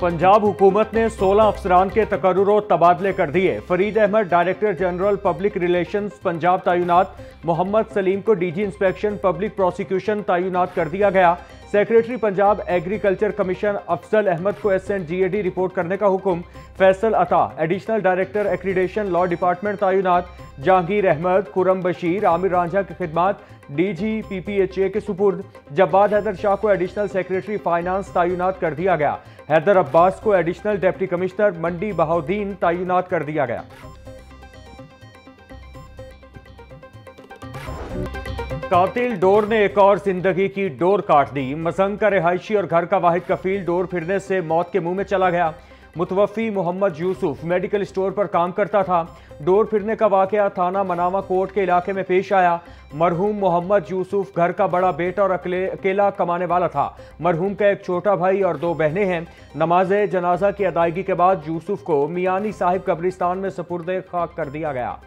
पंजाब हुकूमत ने 16 अफसरान के तकर्रुर तबादले कर दिए। Farid Ahmed director general public relations Punjab तैनात, मोहम्मद सलीम को डीजी इंस्पेक्शन पब्लिक प्रोसिक्यूशन तैनात कर दिया गया। Secretary Punjab agriculture commission Afzal Ahmed को SNGAD रिपोर्ट करने का हुक्म। Faisal Atta additional director accreditation law department तैनात। जहांगीर अहमद, खुरम बशीर, आमिर रांझा की खिदमात DG PPHA के सुपुर्द। जब्बाद हैदर शाह को एडिशनल सेक्रेटरी फाइनेंस तैनात कर दिया गया। हैदर अब्बास को एडिशनल डिप्टी कमिश्नर मंडी बहाउद्दीन तैनात कर दिया गया। कातिल डोर ने एक और जिंदगी की डोर काट दी। मसंग का रिहायशी और घर का वाहिद कफील डोर फिरने से मौत के मुंह में चला गया। मुतवफ़ी मोहम्मद यूसुफ मेडिकल स्टोर पर काम करता था। डोर फिरने का वाकया थाना मनावा कोर्ट के इलाके में पेश आया। मरहूम मोहम्मद यूसुफ घर का बड़ा बेटा और अकेला कमाने वाला था। मरहूम का एक छोटा भाई और 2 बहनें हैं। नमाज जनाजा की अदायगी के बाद यूसुफ को मियानी साहिब कब्रिस्तान में सुपुर्द खाक कर दिया गया।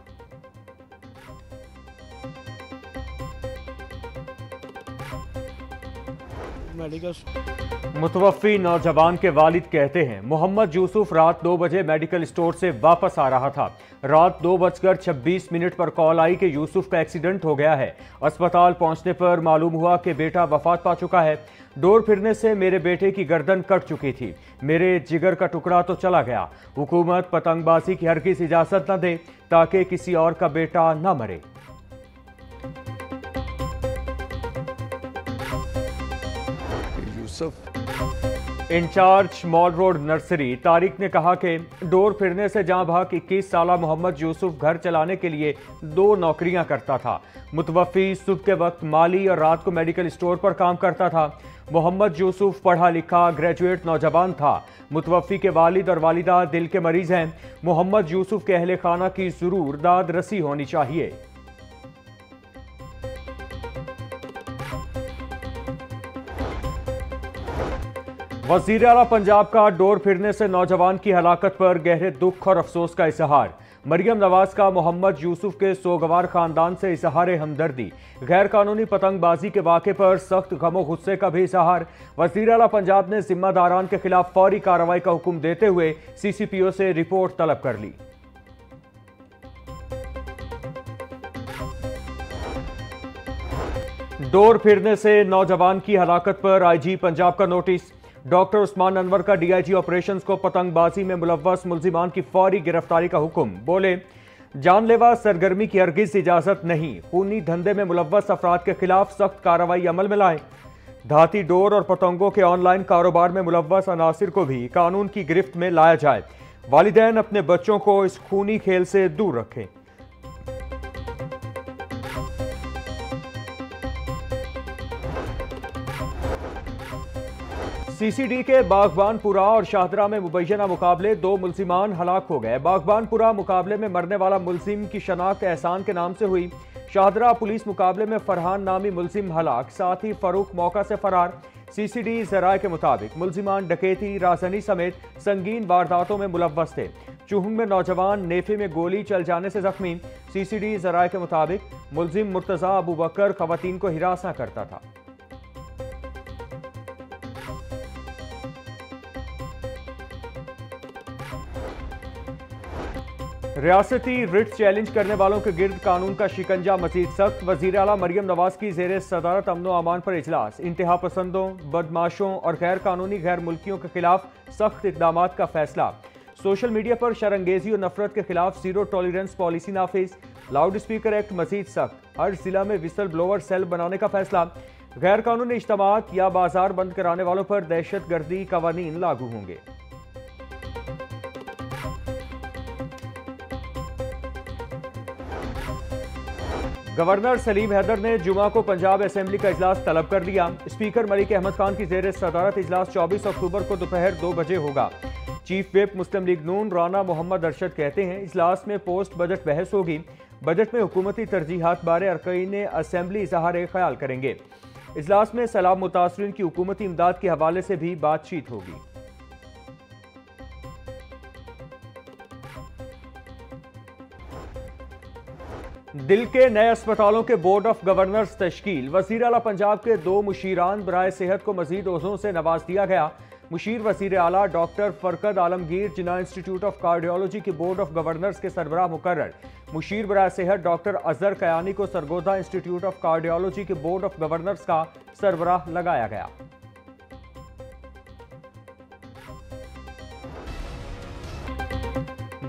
मुतवफ़ी नौजवान के वालिद कहते हैं, मोहम्मद यूसुफ रात 2 बजे मेडिकल स्टोर से वापस आ रहा था। रात 2:26 पर कॉल आई कि यूसुफ का एक्सीडेंट हो गया है। अस्पताल पहुंचने पर मालूम हुआ कि बेटा वफात पा चुका है। डोर फिरने से मेरे बेटे की गर्दन कट चुकी थी। मेरे जिगर का टुकड़ा तो चला गया। हुकूमत पतंगबाजी की हरगिज़ इजाज़त न दे ताकि किसी और का बेटा न मरे। Incharge mall road nursery Tariq ने कहा कि डोर फिरने से जहां भाग 21 साला मोहम्मद यूसुफ घर चलाने के लिए 2 नौकरियां करता था। मुतवफ़ी सुबह के वक्त माली और रात को मेडिकल स्टोर पर काम करता था। मोहम्मद यूसुफ पढ़ा लिखा ग्रेजुएट नौजवान था। मुतवफ़ी के वालिद और वालिदा दिल के मरीज हैं। मोहम्मद यूसुफ के अहले खाना की ज़रूर दाद रसी होनी चाहिए। वज़ीर आला पंजाब का डोर फिरने से नौजवान की हलाकत पर गहरे दुख और अफसोस का इजहार। मरियम नवाज का मोहम्मद यूसुफ के सोगवार खानदान से इजहार हमदर्दी। गैर कानूनी पतंगबाजी के वाक़े पर सख्त गमो गुस्से का भी इजहार। वज़ीर आला पंजाब ने जिम्मेदारान के खिलाफ फौरी कार्रवाई का हुक्म देते हुए CCPO से रिपोर्ट तलब कर ली। डोर फिरने से नौजवान की हलाकत पर IG पंजाब का नोटिस। डॉक्टर उस्मान अनवर का DIG ऑपरेशंस को पतंगबाजी में मुलव्वस मुल्जिमान की फौरी गिरफ्तारी का हुक्म। बोले, जानलेवा सरगर्मी की हरगिज़ इजाज़त नहीं। खूनी धंधे में मुलव्वस अफराद के खिलाफ सख्त कार्रवाई अमल में लाएं। धाती डोर और पतंगों के ऑनलाइन कारोबार में मुलव्वस अनासिर को भी कानून की गिरफ्त में लाया जाए। वालिदैन अपने बच्चों को इस खूनी खेल से दूर रखें। CCD के बागबानपुरा और शाहदरा में मुबैना मुकाबले 2 मुल्जिमान हलाक हो गए। बागबानपुरा मुकाबले में मरने वाला मुल्जिम की शनाख्त एहसान के नाम से हुई। शाहदरा पुलिस मुकाबले में फरहान नामी मुल्जिम हलाक, साथ ही फरूक मौका से फरार। CCD ज़राए के मुताबिक मुल्जिमान डकैती, राजनी समेत संगीन वारदातों में मुलव्वस थे। चुहंग में नौजवान नेफे में गोली चल जाने से जख्मी। CCD ज़राए के मुताबिक मुल्जिम मुर्तज़ा अबू बकर खवातीन को हिरासा करता था। रियासती रिट चैलेंज करने वालों के गिर्द कानून का शिकंजा मजीद सख्त। वज़ीर आला मरियम नवाज की ज़ेरे सदारत अमन व अमान पर इजलास। इंतहा पसंदों, बदमाशों और गैर कानूनी गैर मुल्कियों के खिलाफ सख्त इक़दाम का फैसला। सोशल मीडिया पर शरंगेजी और नफरत के खिलाफ ज़ीरो टॉलरेंस पॉलिसी नाफिज। लाउड स्पीकर एक्ट मजीद सख्त। हर जिला में विसल ब्लोअर सेल बनाने का फैसला। गैर कानूनी इज्तिमात या बाजार बंद कराने वालों पर दहशत गर्दी कवानीन लागू होंगे। गवर्नर सलीम हैदर ने जुमा को पंजाब असेंबली का इजलास तलब कर लिया। स्पीकर मलिक अहमद खान की ज़ेर सदारत इजलास 24 अक्टूबर को दोपहर 2 बजे होगा। चीफ व्हिप मुस्लिम लीग नून राना मोहम्मद अरशद कहते हैं, इजलास में पोस्ट बजट बहस होगी। बजट में हुकूमती तरजीहात बारे अरकाइन असेंबली इजहार ख्याल करेंगे। इजलास में सैलाब मुतासरीन की हुकूमती इमदाद के हवाले से भी बातचीत होगी। दिल के नए अस्पतालों के बोर्ड ऑफ गवर्नर्स तश्कील। वज़ीर आला पंजाब के 2 मुशीरान बराए सेहत को मजीद ओहदों से नवाज दिया गया। मुशीर वज़ीर आला doctor Farqad Alamgir Jinnah institute of cardiology के बोर्ड ऑफ गवर्नर्स के सरबराह मुकर्रर। मुशीर बराए सेहत डॉक्टर अजहर कयानी को सरगोदा इंस्टीट्यूट ऑफ कार्डियोलॉजी के बोर्ड ऑफ गवर्नर्स का सरबराह लगाया गया।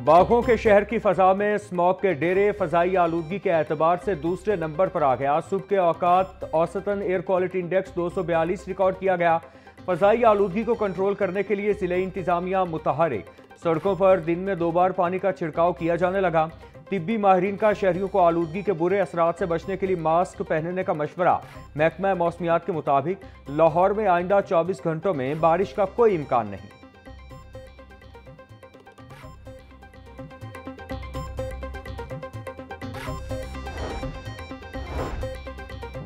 बाघों के शहर की फजा में स्मॉग के डेरे फजाई आलूदगी के एतबार से दूसरे नंबर पर आ गया। सुबह के औकात औसतन एयर क्वालिटी इंडेक्स 242 रिकॉर्ड किया गया। फजाई आलूदगी को कंट्रोल करने के लिए जिले इंतजामिया मुतहरिक। सड़कों पर दिन में 2 बार पानी का छिड़काव किया जाने लगा। तिब्बी माहिरीन का शहरियों को आलूदगी के बुरे असरात से बचने के लिए मास्क पहनने का मशवरा। महकमा मौसमियात के मुताबिक लाहौर में आइंदा 24 घंटों में बारिश का कोई इम्कान नहीं।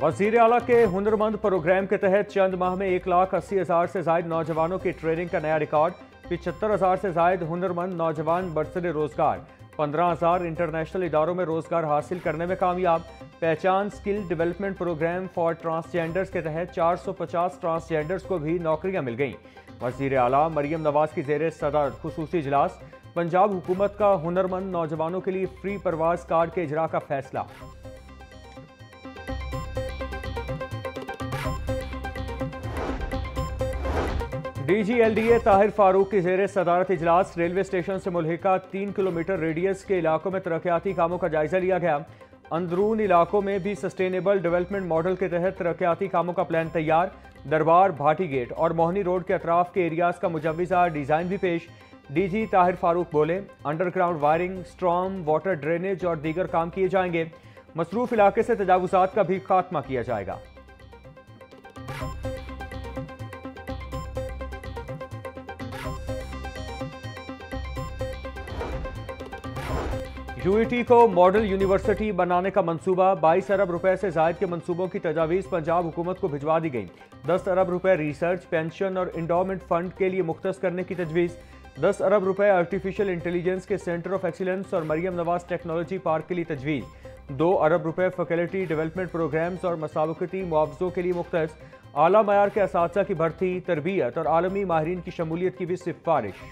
वज़ीर आला के हुनरमंद प्रोग्राम के तहत चंद माह में 1,80,000 से ज्यादा नौजवानों की ट्रेनिंग का नया रिकॉर्ड। 75,000 से ज्यादा हुनरमंद नौजवान बरसरे रोजगार। 15,000 इंटरनेशनल इदारों में रोजगार हासिल करने में कामयाब। Pehchan skill development programme for transgenders के तहत 450 ट्रांसजेंडर्स को भी नौकरियां मिल गईं। वज़ीर आला मरियम नवाज की ज़ेरे सदर खुसूसी इजलास। पंजाब हुकूमत का हुनरमंद नौजवानों के लिए फ्री परवाज कार्ड के इजरा का फैसला। DGLDA ताहिर फारूक की ज़ेरे सदारत इजलास। रेलवे स्टेशन से मुल्हिका 3 किलोमीटर रेडियस के इलाकों में तरक्याती कामों का जायजा लिया गया। अंदरून इलाकों में भी सस्टेनेबल डेवलपमेंट मॉडल के तहत तरक्याती कामों का प्लान तैयार। दरबार, भाटी गेट और मोहनी रोड के अतराफ के एरियाज का मुजव्विज़ा डिज़ाइन भी पेश। DG ताहिर फारूक बोले, underground wiring, storm water drainage और दीगर काम किए जाएंगे। मसरूफ इलाके से तजावुजात का भी खात्मा किया जाएगा। UET को मॉडल यूनिवर्सिटी बनाने का मंसूबा। 22 अरब रुपए से जायद के मंसूबों की तजावीज़ पंजाब हुकूमत को भिजवा दी गई। 10 अरब रुपए रिसर्च, पेंशन और इंडोमेंट फंड के लिए मुख्तस करने की तजवीज़। 10 अरब रुपए आर्टिफिशियल इंटेलिजेंस के सेंटर ऑफ एक्सीलेंस और मरियम नवाज टेक्नोलॉजी पार्क के लिए तजवीज़। 2 अरब रुपए फैकल्टी डेवलपमेंट प्रोग्राम्स और मसावकती मुआवजों के लिए मुख्तस। आला मयार के असातिज़ा की भर्ती, तरबियत और आलमी माहिरीन की शमूलियत की भी सिफारिश।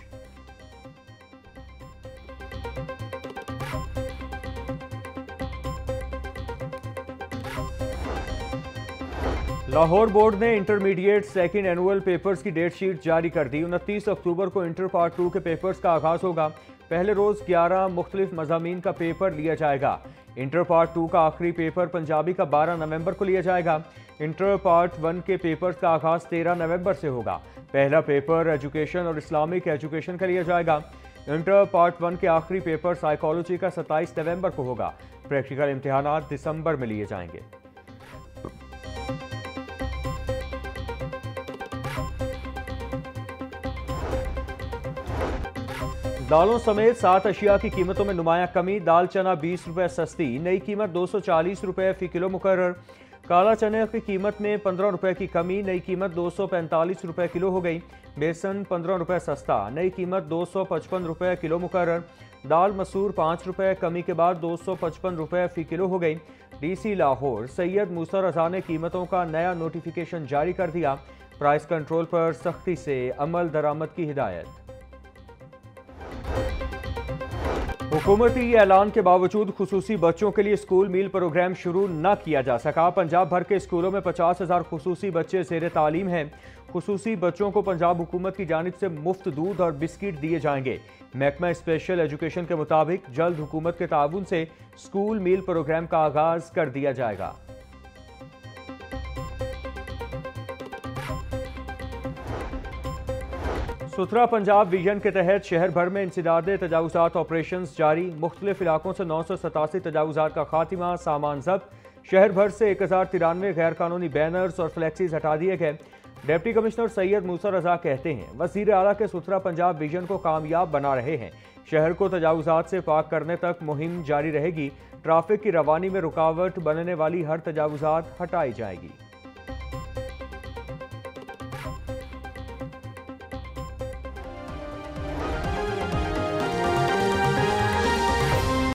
लाहौर बोर्ड ने इंटरमीडिएट सेकंड एनुअल पेपर्स की डेट शीट जारी कर दी। 29 अक्टूबर को इंटर पार्ट 2 के पेपर्स का आगाज होगा। पहले रोज 11 मुख्तलिफ मज़ामीन का पेपर लिया जाएगा। इंटर पार्ट 2 का आखिरी पेपर पंजाबी का 12 नवंबर को लिया जाएगा। इंटर पार्ट 1 के पेपर्स का आगाज 13 नवंबर से होगा। पहला पेपर एजुकेशन और इस्लामिक एजुकेशन का लिया जाएगा। इंटर पार्ट 1 के आखिरी पेपर साइकोलॉजी का 27 नवंबर को होगा। प्रैक्टिकल इम्तिहानात दिसंबर में लिए जाएंगे। दालों समेत 7 अशिया की कीमतों में नुमाया कमी। दाल चना 20 रुपये सस्ती, नई कीमत 240 रुपये फी किलो मुकर्रर। काला चने की कीमत में 15 रुपये की कमी, नई कीमत 245 रुपये किलो हो गई। बेसन 15 रुपये सस्ता, नई कीमत 255 रुपये किलो मुकर्रर। दाल मसूर 5 रुपये, कमी के बाद 255 रुपये फी किलो हो गई। DC लाहौर सैयद मूसा रजा ने कीमतों का नया नोटिफिकेशन जारी कर दिया। प्राइस कंट्रोल पर सख्ती से अमल दरामद की हिदायत। हुकूमती ऐलान के बावजूद खुसूसी बच्चों के लिए स्कूल मील प्रोग्राम शुरू न किया जा सका। पंजाब भर के स्कूलों में 50,000 खुसूसी बच्चे ज़ेरे तालीम हैं। खुसूसी बच्चों को पंजाब हुकूमत की जानिब से मुफ्त दूध और बिस्किट दिए जाएंगे। महकमा स्पेशल एजुकेशन के मुताबिक जल्द हुकूमत के ताउन से स्कूल मील प्रोग्राम का आगाज कर दिया जाएगा। सुथरा पंजाब विजन के तहत शहर भर में इंसदाद तजावुजात ऑपरेशन जारी। मुख्तलिफ इलाकों से 987 तजावुजात का खात्मा, सामान जब्त। शहर भर से 1093 गैर कानूनी बैनर्स और फ्लैक्सीज हटा दिए गए। डिप्टी कमिश्नर सैयद मूसा रजा कहते हैं, वज़ीर आला के सुथरा पंजाब विजन को कामयाब बना रहे हैं। शहर को तजावुजात से पाक करने तक मुहिम जारी रहेगी। ट्रैफिक की रवानी में रुकावट बनने वाली हर तजावुजात हटाई जाएगी।